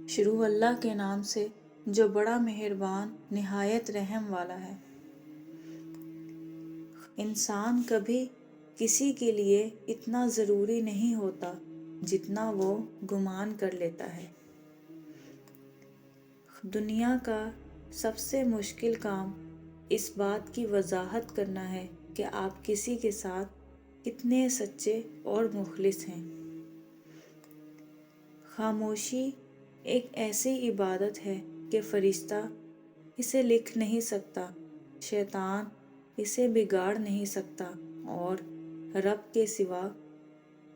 شروع اللہ کے نام سے جو بڑا مہربان نہایت رحم والا ہے۔ انسان کبھی کسی کے لیے اتنا ضروری نہیں ہوتا جتنا وہ گمان کر لیتا ہے۔ دنیا کا سب سے مشکل کام اس بات کی وضاحت کرنا ہے کہ آپ کسی کے ساتھ کتنے سچے اور مخلص ہیں۔ خاموشی ایک ایسی عبادت ہے کہ فرشتہ اسے لکھ نہیں سکتا، شیطان اسے بگاڑ نہیں سکتا اور رب کے سوا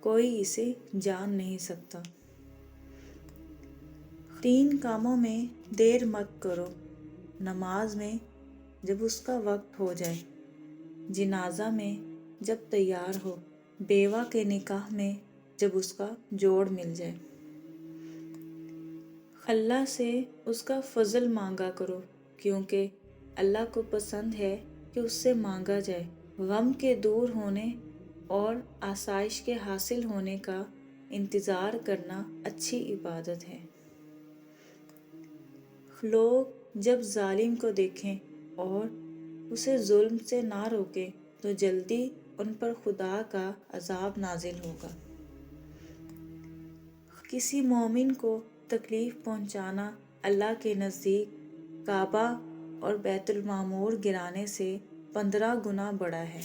کوئی اسے جان نہیں سکتا۔ 3 کاموں میں دیر مت کرو: نماز میں جب اس کا وقت ہو جائے، جنازہ میں جب تیار ہو، بیوہ کے نکاح میں جب اس کا جوڑ مل جائے۔ اللہ سے اس کا فضل مانگا کرو کیونکہ اللہ کو پسند ہے کہ اس سے مانگا جائے۔ غم کے دور ہونے اور آسائش کے حاصل ہونے کا انتظار کرنا اچھی عبادت ہے۔ لوگ جب ظالم کو دیکھیں اور اسے ظلم سے نہ روکیں تو جلدی ان پر خدا کا عذاب نازل ہوگا۔ کسی مومن کو تکلیف پہنچانا اللہ کے نزدیک کعبہ اور بیت المعمور گرانے سے 15 گنا بڑا ہے۔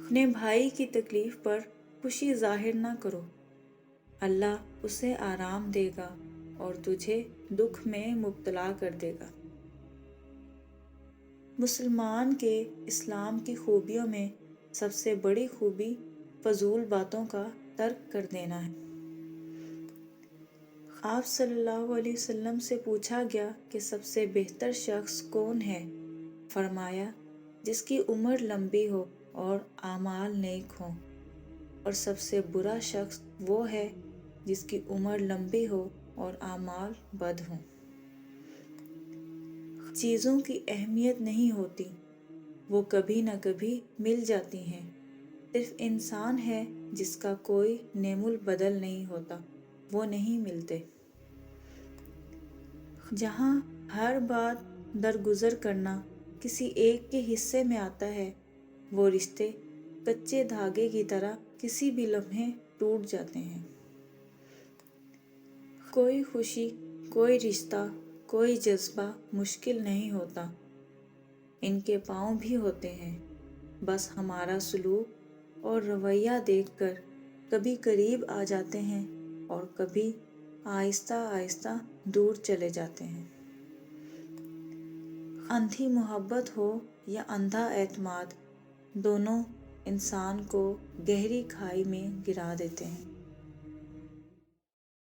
اپنے بھائی کی تکلیف پر خوشی ظاہر نہ کرو، اللہ اسے آرام دے گا اور تجھے دکھ میں مبتلا کر دے گا۔ مسلمان کے اسلام کی خوبیوں میں سب سے بڑی خوبی فضول باتوں کا ترک کر دینا ہے۔ آپ صلی اللہ علیہ وسلم سے پوچھا گیا کہ سب سے بہتر شخص کون ہے؟ فرمایا، جس کی عمر لمبی ہو اور اعمال نیک ہوں، اور سب سے برا شخص وہ ہے جس کی عمر لمبی ہو اور اعمال بد ہوں۔ چیزوں کی اہمیت نہیں ہوتی، وہ کبھی نہ کبھی مل جاتی ہیں۔ صرف انسان ہے جس کا کوئی نعم البدل نہیں ہوتا، وہ نہیں ملتے۔ جہاں ہر بات درگزر کرنا کسی ایک کے حصے میں آتا ہے، وہ رشتے کچے دھاگے کی طرح کسی بھی لمحے ٹوٹ جاتے ہیں۔ کوئی خوشی، کوئی رشتہ، کوئی جذبہ مشکل نہیں ہوتا، ان کے پاؤں بھی ہوتے ہیں، بس ہمارا سلوک اور رویہ دیکھ کر کبھی قریب آ جاتے ہیں اور کبھی آہستہ آہستہ دور چلے جاتے ہیں۔ اندھی محبت ہو یا اندھا اعتماد، دونوں انسان کو گہری کھائی میں گرا دیتے ہیں۔